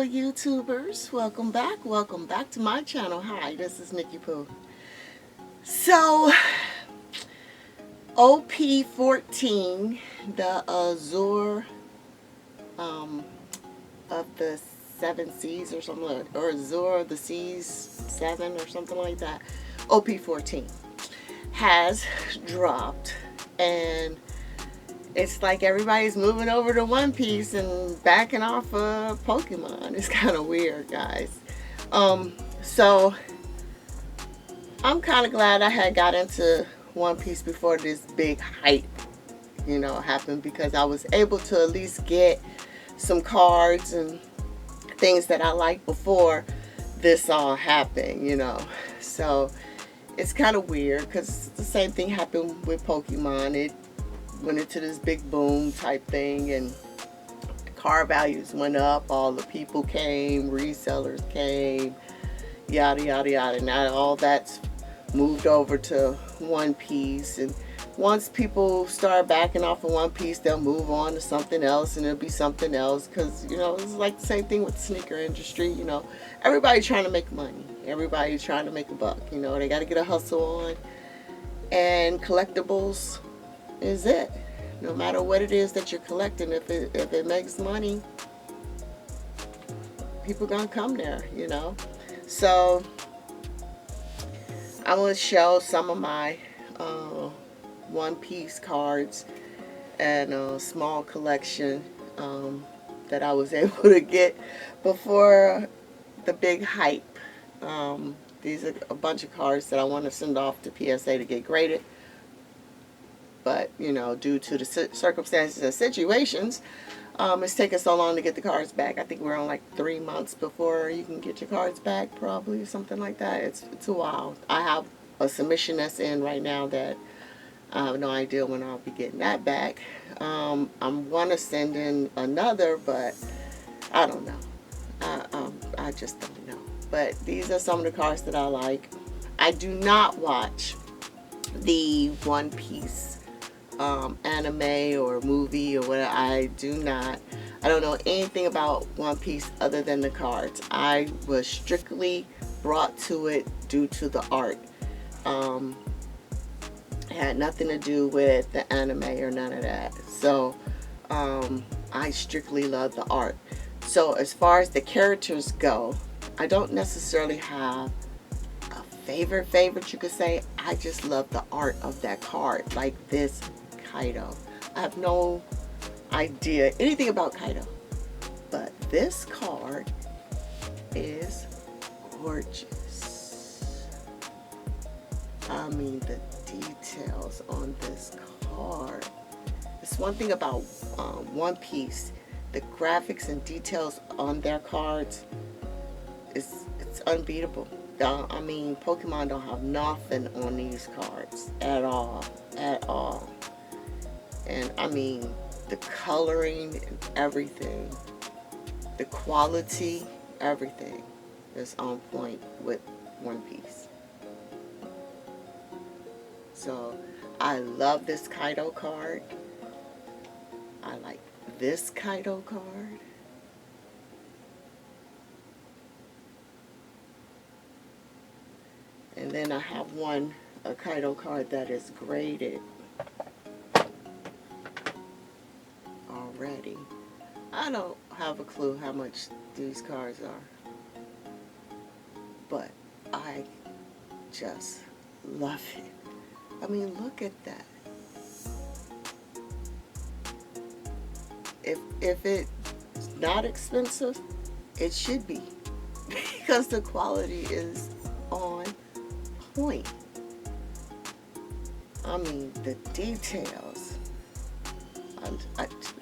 Hello YouTubers, welcome back to my channel. Hi, this is Nikki Pooh. So OP14, the Azure of the Seven Seas or something like, or Azure of the Seas 7 or something like that, OP14 has dropped, and it's like everybody's moving over to One Piece and backing off of Pokemon. It's kind of weird, guys. So I'm kind of glad I had got into One Piece before this big hype, happened, because I was able to at least get some cards and things that I liked before this all happened. So it's kind of weird because the same thing happened with Pokemon. It went into this big boom type thing, and car values went up, all the people came, resellers came, yada yada yada. Now all that's moved over to One Piece, and once people start backing off of One Piece, they'll move on to something else, and it'll be something else, because it's like the same thing with the sneaker industry. Everybody trying to make money, everybody trying to make a buck. They got to get a hustle on, and collectibles is it. No matter what it is that you're collecting, if it makes money, people gonna come there. So I'm gonna show some of my One Piece cards and a small collection that I was able to get before the big hype. These are a bunch of cards that I want to send off to PSA to get graded. But, due to the circumstances and situations, it's taken so long to get the cards back. I think we're on like 3 months before you can get your cards back, probably, something like that. It's a while. I have a submission that's in right now that I have no idea when I'll be getting that back. I want to send in another, but I don't know. I just don't know. But these are some of the cards that I like. I do not watch the One Piece anime or movie or whatever. I don't know anything about One Piece other than the cards. I was strictly brought to it due to the art. It had nothing to do with the anime or none of that. So I strictly love the art. So as far as the characters go, I don't necessarily have a favorite you could say. I just love the art of that card, like this Kaido. I have no idea anything about Kaido, but this card is gorgeous. I mean, the details on this card. It's one thing about One Piece. The graphics and details on their cards it's unbeatable. I mean, Pokemon don't have nothing on these cards at all. And I mean, the coloring and everything, the quality, everything is on point with One Piece. So I love this Kaido card. I like this Kaido card. And then I have a Kaido card that is graded already. I don't have a clue how much these cards are, but I just love it. I mean, look at that. If it's not expensive, it should be, because the quality is on point. I mean, the details.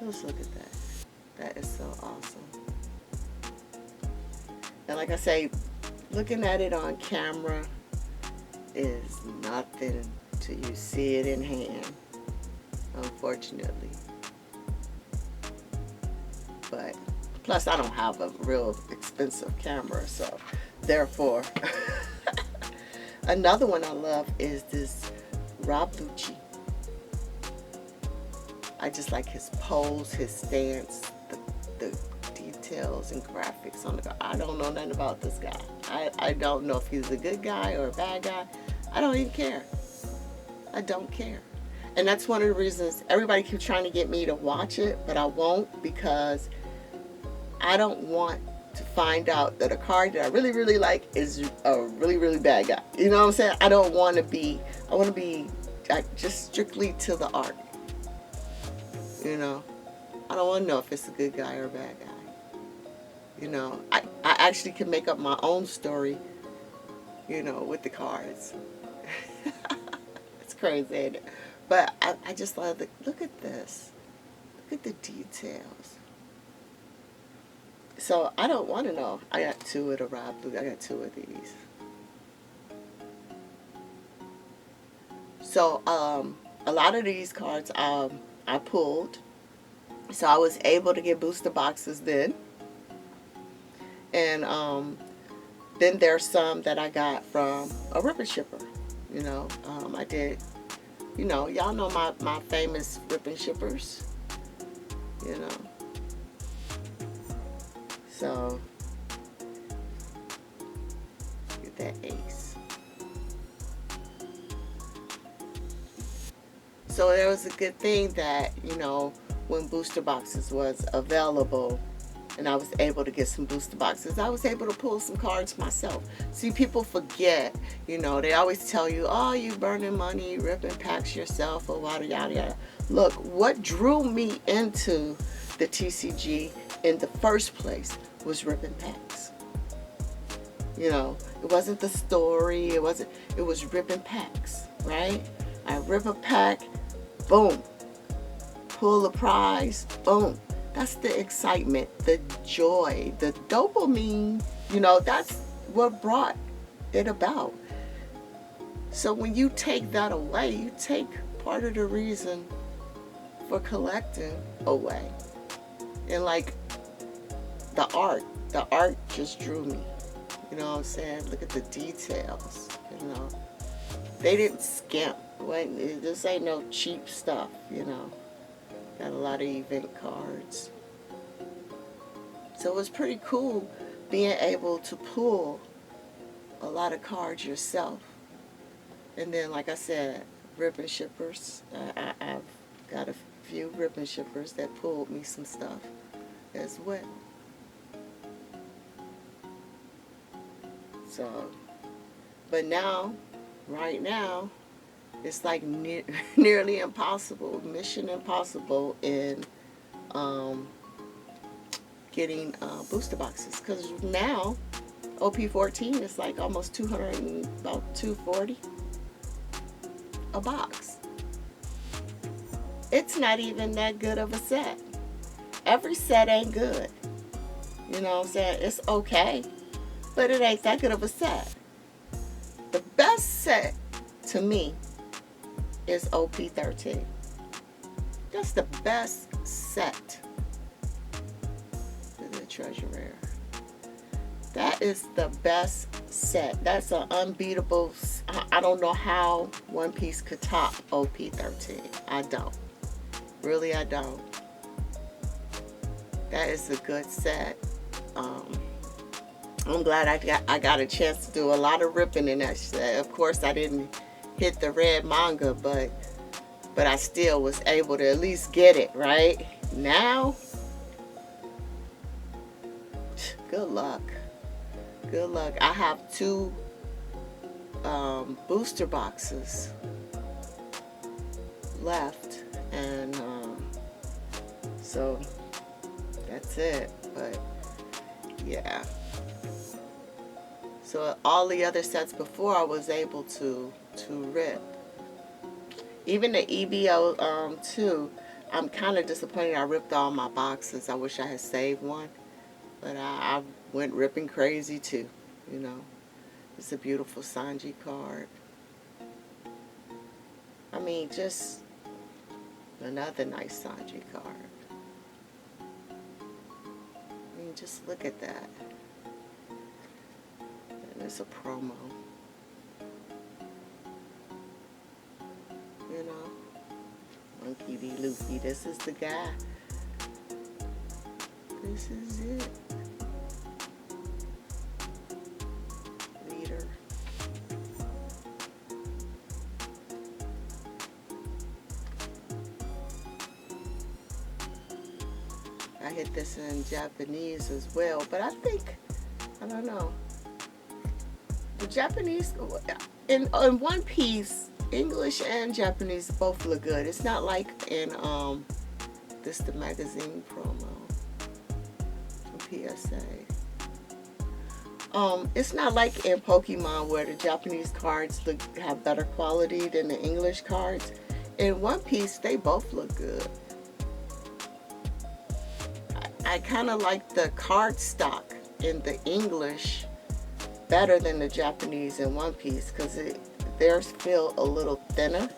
Let's look at that. That is so awesome. And like I say, looking at it on camera is nothing till you see it in hand, unfortunately. But plus, I don't have a real expensive camera, so therefore. Another one I love is this Rob Lucci. I just like his pose, his stance, the details and graphics on the card. I don't know nothing about this guy. I don't know if he's a good guy or a bad guy. I don't even care. I don't care. And that's one of the reasons everybody keeps trying to get me to watch it, but I won't, because I don't want to find out that a card that I really, really like is a really, really bad guy. You know what I'm saying? I want to be just strictly to the art. You know? I don't want to know if it's a good guy or a bad guy. You know? I actually can make up my own story, you know, with the cards. It's crazy, ain't it? But I just love the, look at this. Look at the details. So I don't want to know. I got two of the Rob Blue. I got two of these. So a lot of these cards I pulled. So I was able to get booster boxes then. And then there's some that I got from a rip and shipper. You know, I did, you know, y'all know my famous rip and shippers. You know. So, get that ace. So there was a good thing that, you know, when booster boxes was available and I was able to get some booster boxes, I was able to pull some cards myself. See, people forget, you know, they always tell you, oh, you burning money, ripping packs yourself, or yada, yada, yada. Look, what drew me into the TCG in the first place was ripping packs. You know, it wasn't the story, it was ripping packs, right? I rip a pack, boom. Pull a prize, boom. That's the excitement, the joy, the dopamine, you know, that's what brought it about. So when you take that away, you take part of the reason for collecting away. And like the art just drew me. You know what I'm saying? Look at the details, you know. They didn't skimp. This ain't no cheap stuff, you know. Got a lot of event cards. So it was pretty cool being able to pull a lot of cards yourself. And then, like I said, rip and shippers. I've got a few rip and shippers that pulled me some stuff as well. So, but now, right now, it's like nearly impossible, mission impossible in getting booster boxes. Because now, OP14 is like almost 200, about 240 a box. It's not even that good of a set. Every set ain't good. You know what I'm saying? It's okay, but it ain't that good of a set. The best set to me is OP13. That's the best set. The treasure rare. That is the best set. That's an unbeatable. I don't know how One Piece could top OP13. I don't. Really, I don't. That is a good set. I'm glad I got a chance to do a lot of ripping in that set. Of course, I didn't hit the red manga, but I still was able to at least get it, right? Now, good luck. Good luck. I have 2 booster boxes left, and so that's it. But yeah. So all the other sets before I was able to rip. Even the EBO 2, I'm kind of disappointed I ripped all my boxes. I wish I had saved one. But I went ripping crazy too, you know. It's a beautiful Sanji card. I mean, just another nice Sanji card. I mean, just look at that. And it's a promo. You know, Monkey D. Luffy, this is the guy. This is it. Leader. I hit this in Japanese as well, but I don't know. The Japanese, in One Piece, English and Japanese both look good. It's not like in the magazine promo from PSA. It's not like in Pokemon where the Japanese cards have better quality than the English cards. In One Piece, they both look good. I kind of like the card stock in the English better than the Japanese in One Piece because theirs feel a little thinner.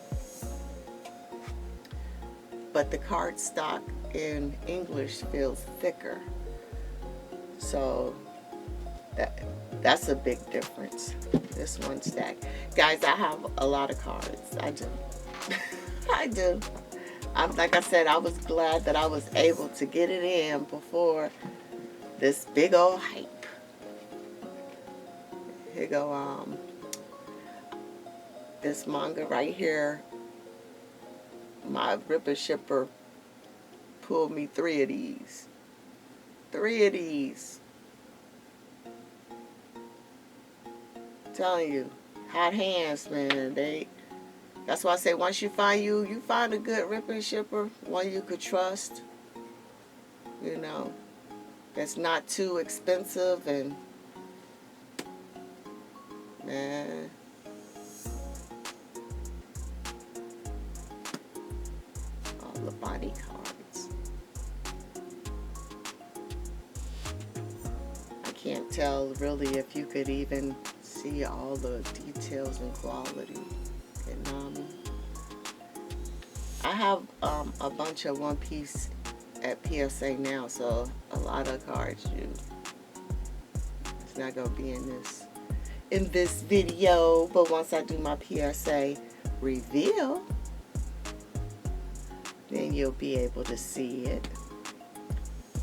But the card stock in English feels thicker. So that's a big difference. This one stack. Guys, I have a lot of cards. I do. I do. Like I said, I was glad that I was able to get it in before this big old hype. Here go this manga right here. My ripper shipper pulled me 3 of these. 3 of these. I'm telling you, hot hands, man. That's why I say once you find a good ripper shipper, one you could trust, you know, that's not too expensive, and man, all the body cards. I can't tell really if you could even see all the details and quality. Nami. I have a bunch of One Piece at PSA now, so a lot of cards it's not gonna be in this video, but once I do my PSA reveal, then you'll be able to see it.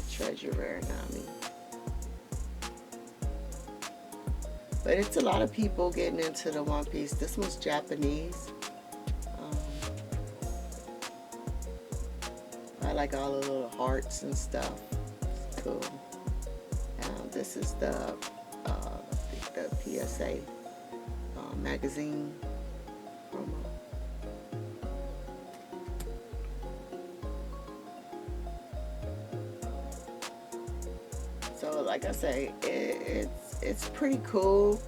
Treasure Rare Nami. But it's a lot of people getting into the One Piece. This one's Japanese. I like all the little hearts and stuff. It's cool. This is the PSA magazine promo. So, like I say, it's pretty cool.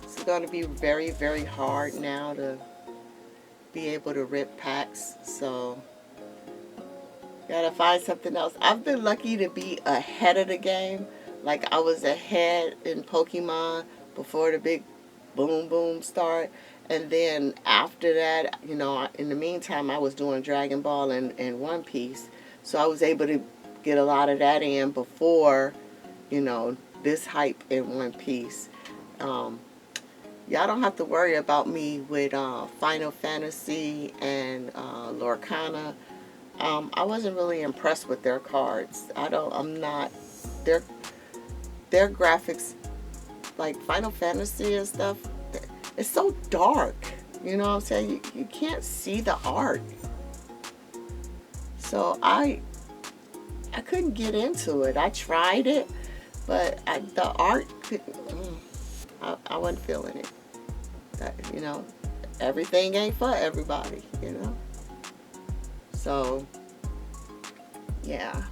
It's going to be very, very hard now to be able to rip packs, so gotta find something else. I've been lucky to be ahead of the game. Like I was ahead in Pokemon before the big boom start, and then after that, you know, in the meantime I was doing Dragon Ball and One Piece, so I was able to get a lot of that in before, you know, this hype in One Piece. Y'all don't have to worry about me with Final Fantasy and Lorcana. I wasn't really impressed with their cards. I'm not. Their graphics, like Final Fantasy and stuff, it's so dark. You know what I'm saying? You can't see the art. So I couldn't get into it. I tried it, but the art I wasn't feeling it. You know, everything ain't for everybody, you know. So, yeah.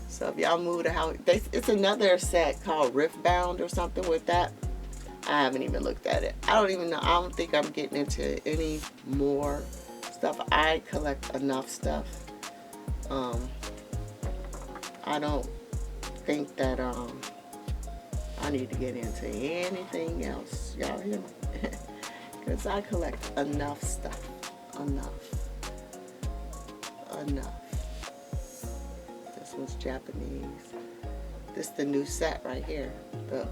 So if y'all move to how it's another set called Riftbound or something with that. I haven't even looked at it. I don't even know. I don't think I'm getting into any more stuff. I collect enough stuff. I don't think that I need to get into anything else. Y'all hear me? Because I collect enough stuff. Enough. This one's Japanese. This is the new set right here. The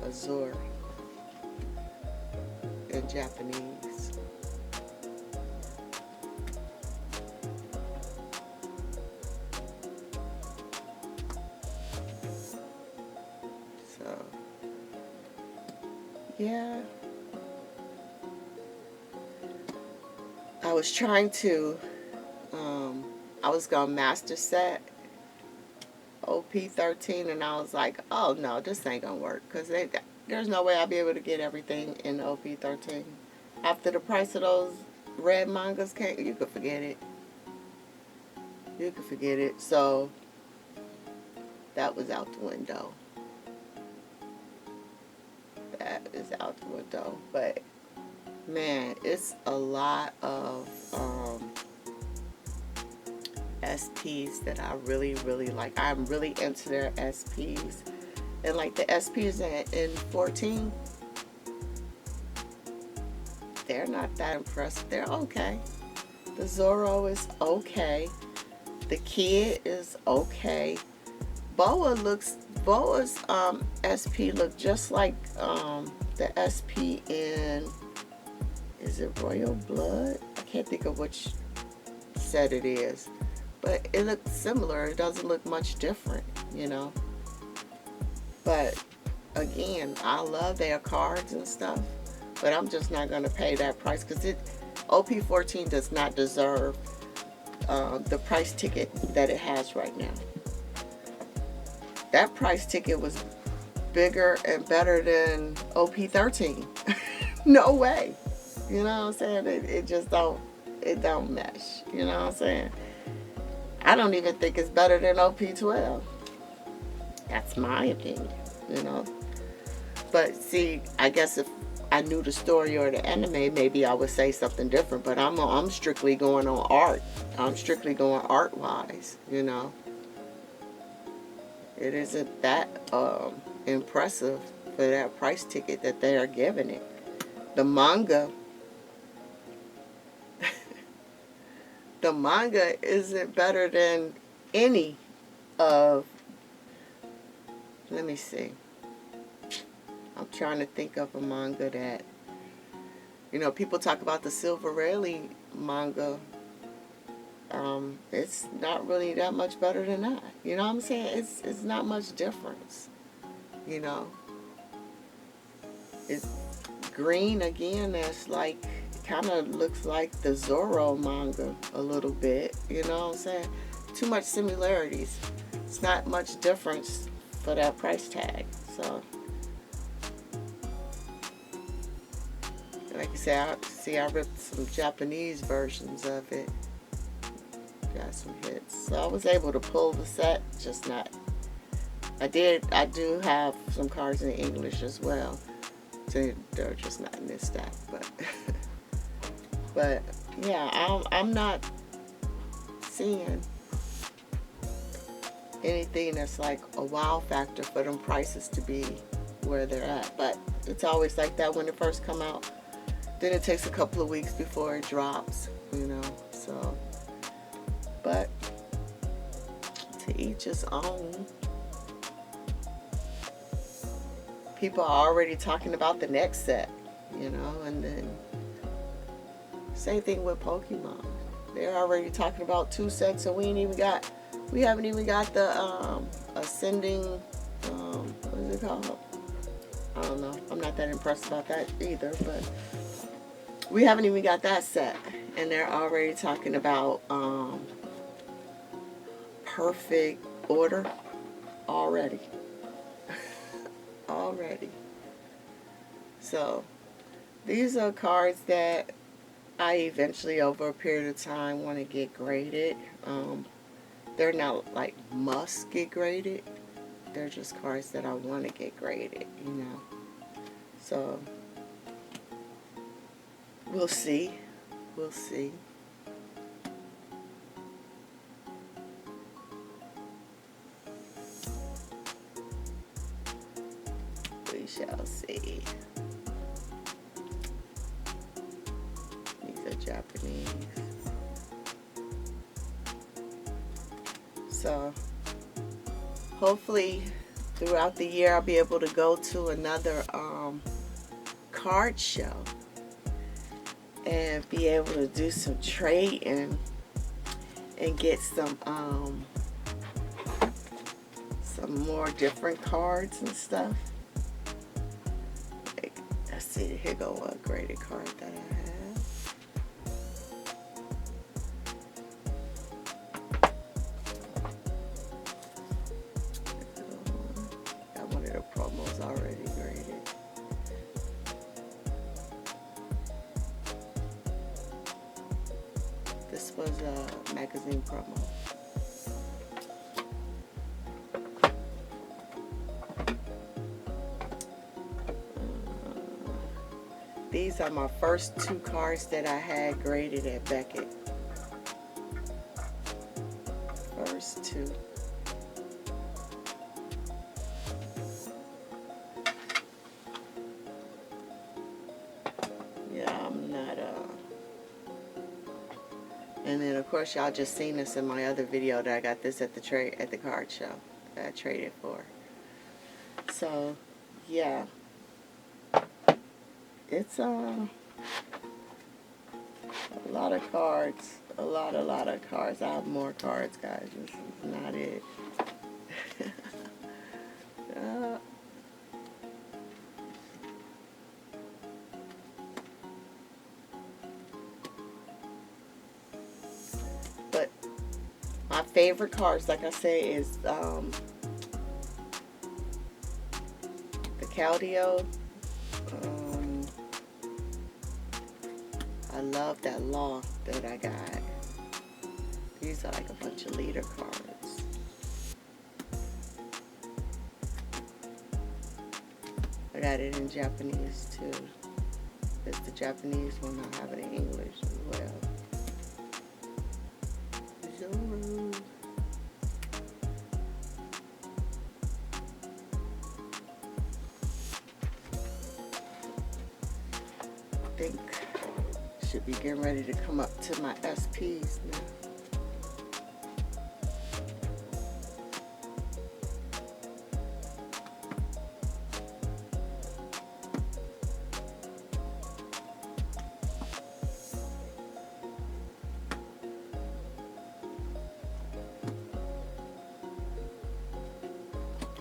Azure in Japanese. yeah, I was trying to, I was going to master set OP13, and I was like, oh no, this ain't going to work, because there's no way I'll be able to get everything in OP13. After the price of those red mangas came, you could forget it. You could forget it. So that was out the window. That is out the window. But man, it's a lot of SPs that I really, really like. I'm really into their SPs. And like the SPs in 14, they're not that impressive. They're okay. The Zoro is okay. The Kid is okay. Boa's SP look just like the SP in, is it Royal Blood? I can't think of which set it is, but it looks similar. It doesn't look much different, you know. But again, I love their cards and stuff, but I'm just not going to pay that price, because OP14 does not deserve the price ticket that it has right now. That price ticket was bigger and better than OP13. No way. You know what I'm saying? It just don't mesh. You know what I'm saying? I don't even think it's better than OP12. That's my opinion, you know. But see, I guess if I knew the story or the anime, maybe I would say something different. But I'm strictly going on art. I'm strictly going art-wise, you know. It isn't that impressive for that price ticket that they are giving it. The manga, the manga isn't better than any of, let me see. I'm trying to think of a manga that, you know, people talk about the Silver Rayleigh manga. It's not really that much better than that. You know what I'm saying? It's not much difference. You know, it's green again. That's like, kind of looks like the Zoro manga a little bit. You know what I'm saying? Too much similarities. It's not much difference for that price tag. So, like I said, I ripped some Japanese versions of it. Got some hits. So I was able to pull the set, just not. I do have some cards in English as well. So they're just not in this stack, but but yeah, I'm not seeing anything that's like a wow factor for them prices to be where they're at. But it's always like that when it first come out. Then it takes a couple of weeks before it drops, you know. So, but to each his own. People are already talking about the next set, you know, and then same thing with Pokemon. They're already talking about 2 sets, and we haven't even got the Ascending, what is it called? I don't know. I'm not that impressed about that either, but we haven't even got that set, and they're already talking about Perfect Order already. Already. So these are cards that I eventually, over a period of time, want to get graded. They're not like must get graded. They're just cards that I want to get graded, you know. So we'll see. We'll see. We shall see. These are Japanese. So hopefully throughout the year I'll be able to go to another card show and be able to do some trading and get some more different cards and stuff. Like, see, here go a graded card that I have. Got one of the promos already graded. This was a magazine promo. These are my first 2 cards that I had graded at Beckett. First 2. Yeah, I'm not, and then of course y'all just seen this in my other video that I got this at the card show that I traded for. So, yeah. It's a lot of cards, a lot of cards. I have more cards, guys. This is not it. But my favorite cards, like I say, is the Caldio. I love that law that I got. These are like a bunch of leader cards. I got it in Japanese too. It's the Japanese one. I have it in English as well. Zoro. I think should be getting ready to come up to my SPs now.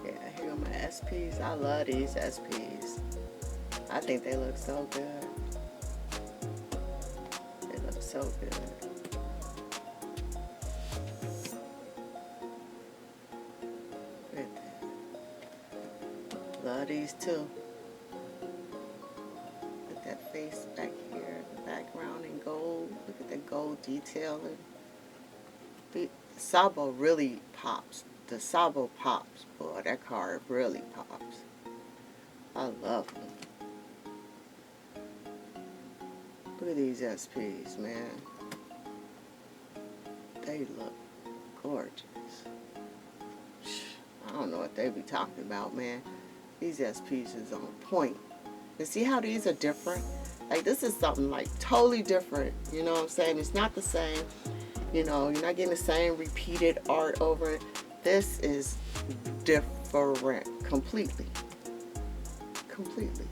Yeah, here are my SPs. I love these SPs. I think they look so good. So good. Look at that. Love these too. Put that face back here, the background in gold. Look at the gold detailing. The Sabo really pops. The Sabo pops, boy. That card really pops. I love them. Look at these SPs, man. They look gorgeous. I don't know what they be talking about, man. These SPs is on point. And see how these are different? Like, this is something like totally different. You know what I'm saying? It's not the same. You know, you're not getting the same repeated art over it. This is different. Completely. Completely.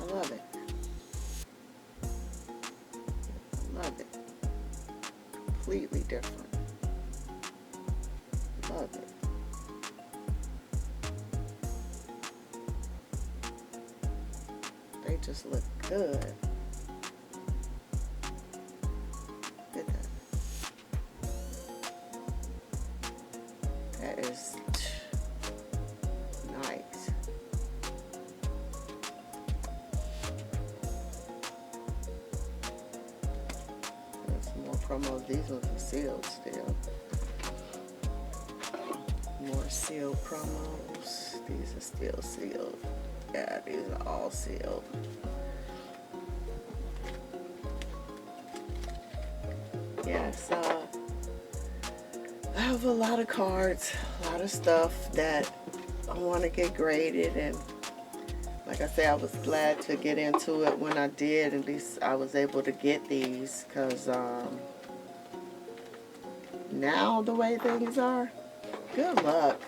I love it. I love it. Completely different. Love it. They just look good. Look at that. That is nice. There's more promos. These ones are sealed still. More sealed promos. These are still sealed. Yeah, these are all sealed. Yes, I have a lot of cards, a lot of stuff that I want to get graded, and like I say, I was glad to get into it when I did. At least I was able to get these, because now the way things are, good luck.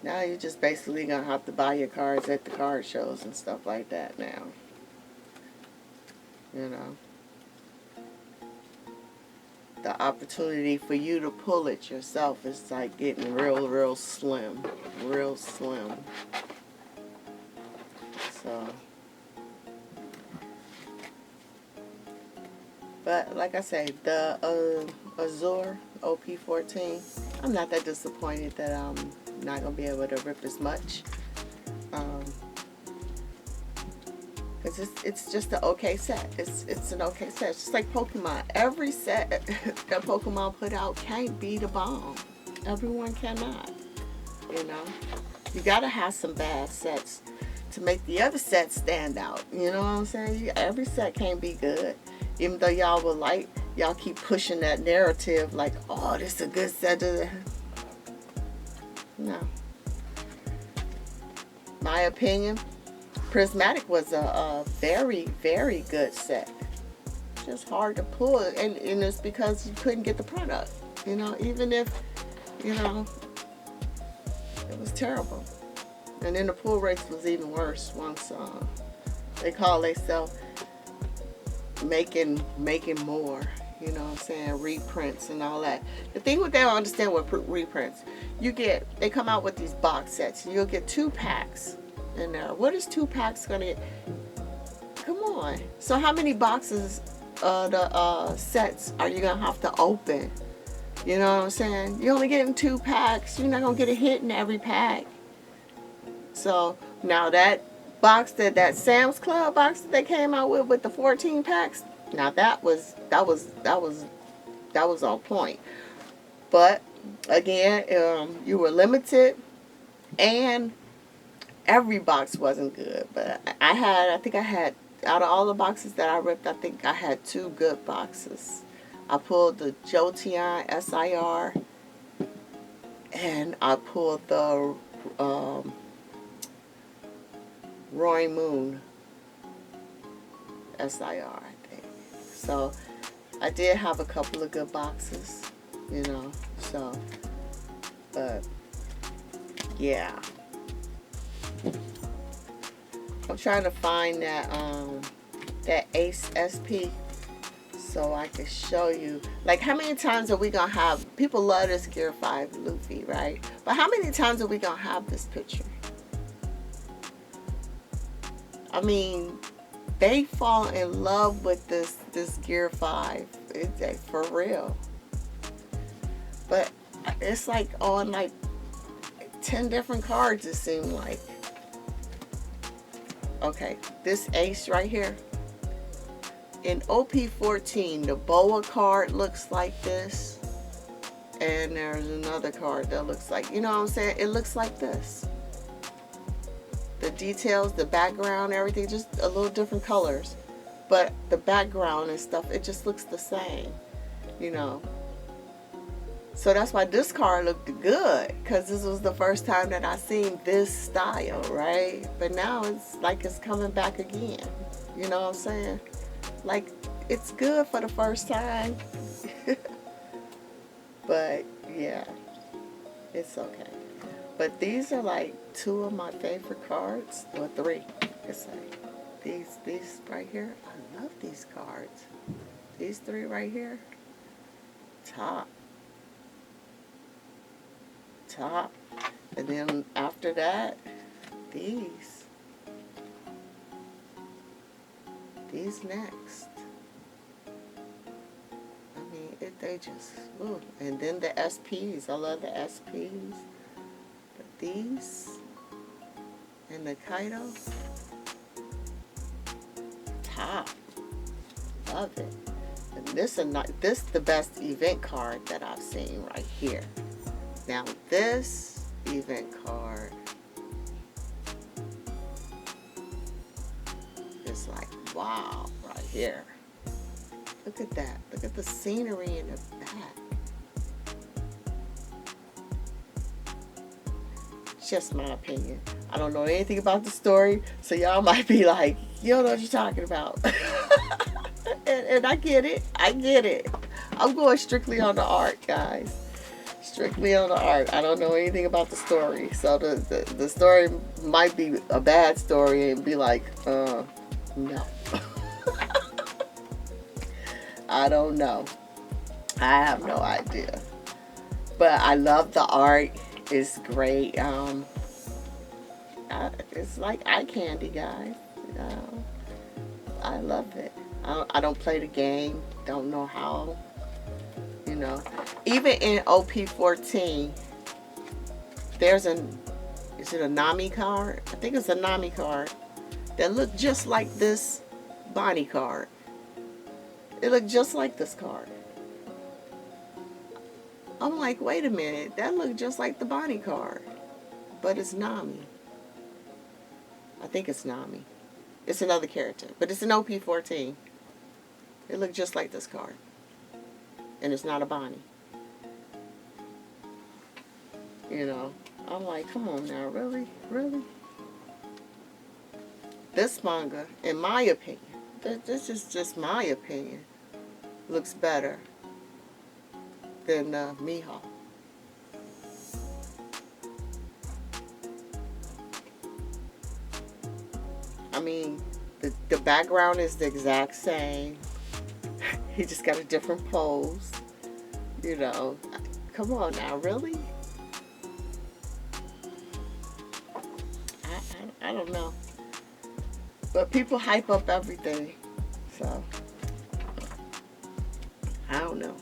Now you're just basically going to have to buy your cards at the card shows and stuff like that now. You know. The opportunity for you to pull it yourself is like getting real slim. Real slim. But like I say, the Azure OP14, I'm not that disappointed that I'm not going to be able to rip as much. Because it's just an okay set. It's an okay set. It's just like Pokemon. Every set that Pokemon put out can't be the bomb. Everyone cannot. You know? You got to have some bad sets to make the other sets stand out. You know what I'm saying? Every set can't be good. Even though y'all will like, y'all keep pushing that narrative like, oh, this is a good set. No. My opinion, Prismatic was a very, very good set. Just hard to pull. And it's because you couldn't get the product. You know, even if, you know, it was terrible. And then the pull rates was even worse once they call themselves making more, you know what I'm saying, reprints and all that. The thing what they don't understand with reprints, they come out with these box sets. You'll get 2 packs in there. What is 2 packs gonna get? Come on. So how many boxes the sets are you gonna have to open? You know what I'm saying? You're only getting 2 packs. You're not gonna get a hit in every pack. So now that box that Sam's Club box that they came out with the 14 packs, now that was on point. But again, you were limited, and every box wasn't good. But I think I had out of all the boxes that I ripped, I think I had 2 good boxes. I pulled the Jotion SIR, and I pulled the Roy Moon SIR, I think. So I did have a couple of good boxes, you know. So, but yeah, I'm trying to find that Ace SP so I can show you. Like, how many times are we gonna have? People love this Gear 5 Luffy, right? But how many times are we gonna have this picture? I mean, they fall in love with this Gear 5. It's for real. But it's like on like 10 different cards, it seemed like. Okay, this Ace right here. In OP14, the Boa card looks like this. And there's another card that looks like, you know what I'm saying? It looks like this. The details, the background, everything, just a little different colors. But the background and stuff, it just looks the same, you know. So that's why this card looked good, because this was the first time that I seen this style, right? But now it's like it's coming back again. You know what I'm saying? Like, it's good for the first time. But yeah, it's okay. But these are like 2 of my favorite cards, or 3, let's say. These right here, I love these cards. These 3 right here, top. And then after that, these next. I mean, they just, ooh. And then the SPs, I love the SPs. But these, and the Kaido, top. Love it. And this the best event card that I've seen right here. Now this event card is like, wow, right here. Look at that. Look at the scenery in the back. It's just my opinion. I don't know anything about the story, so y'all might be like, you don't know what you're talking about. and I get it. I get it. I'm going strictly on the art, guys. Strictly on the art. I don't know anything about the story. So the story might be a bad story and be like, no. I don't know. I have no idea. But I love the art. It's great. It's like eye candy, guys. I love it. I don't play the game. Don't know how. You know, even in OP14, there's is it a Nami card? I think it's a Nami card that looked just like this Bonnie card. It looked just like this card. I'm like, wait a minute, that looked just like the Bonnie card, but it's Nami. I think it's Nami. It's another character, but it's an OP14. It looked just like this card, and it's not a Bonnie. You know, I'm like, come on now, really, really? This manga, in my opinion, this is just my opinion, looks better than Miho. I mean, the background is the exact same. He just got a different pose. You know, come on now, really? I don't know. But people hype up everything. So, I don't know.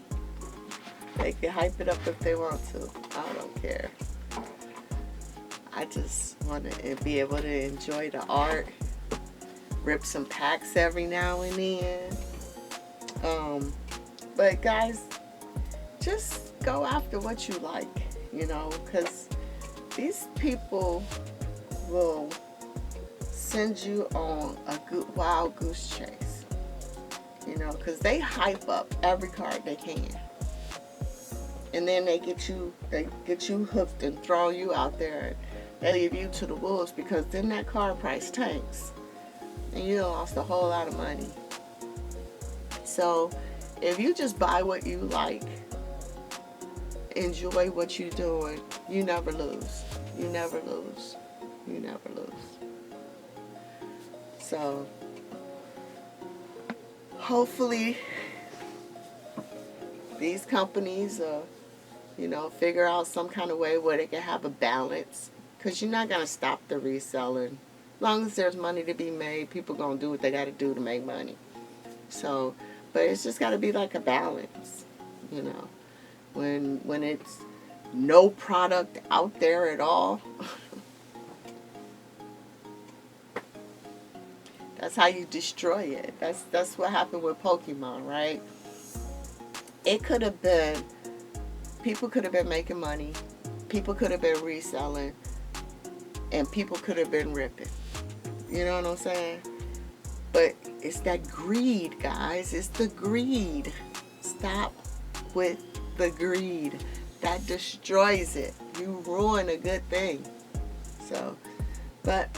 They can hype it up if they want to. I don't care. I just want to be able to enjoy the art. Rip some packs every now and then. But guys, just go after what you like, you know, because these people will send you on a good wild goose chase, you know, because they hype up every card they can, and then they get you hooked and throw you out there. They leave you to the wolves, because then that card price tanks and you lost a whole lot of money. So if you just buy what you like, enjoy what you're doing, you never lose. You never lose. You never lose. So hopefully these companies you know, figure out some kind of way where they can have a balance, because you're not going to stop the reselling. As long as there's money to be made, people going to do what they got to do to make money. So, but it's just got to be like a balance, you know. When it's no product out there at all, that's how you destroy it. That's what happened with Pokemon, right? It could have been, people could have been making money, people could have been reselling, and people could have been ripping. You know what I'm saying? But it's that greed, guys. It's the greed. Stop with the greed. That destroys it. You ruin a good thing. So, but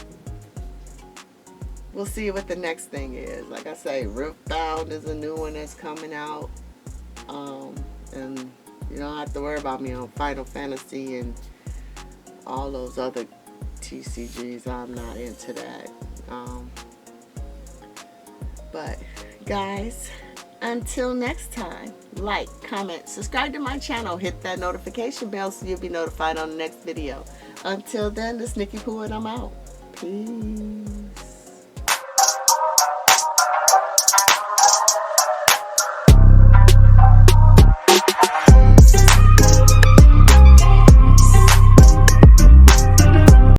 we'll see what the next thing is. Like I say, Riftbound is a new one that's coming out. And you don't have to worry about me on Final Fantasy and all those other TCGs. I'm not into that. But guys, until next time, like, comment, subscribe to my channel, hit that notification bell so you'll be notified on the next video. Until then, this is Nikki Pooh and I'm out. Peace.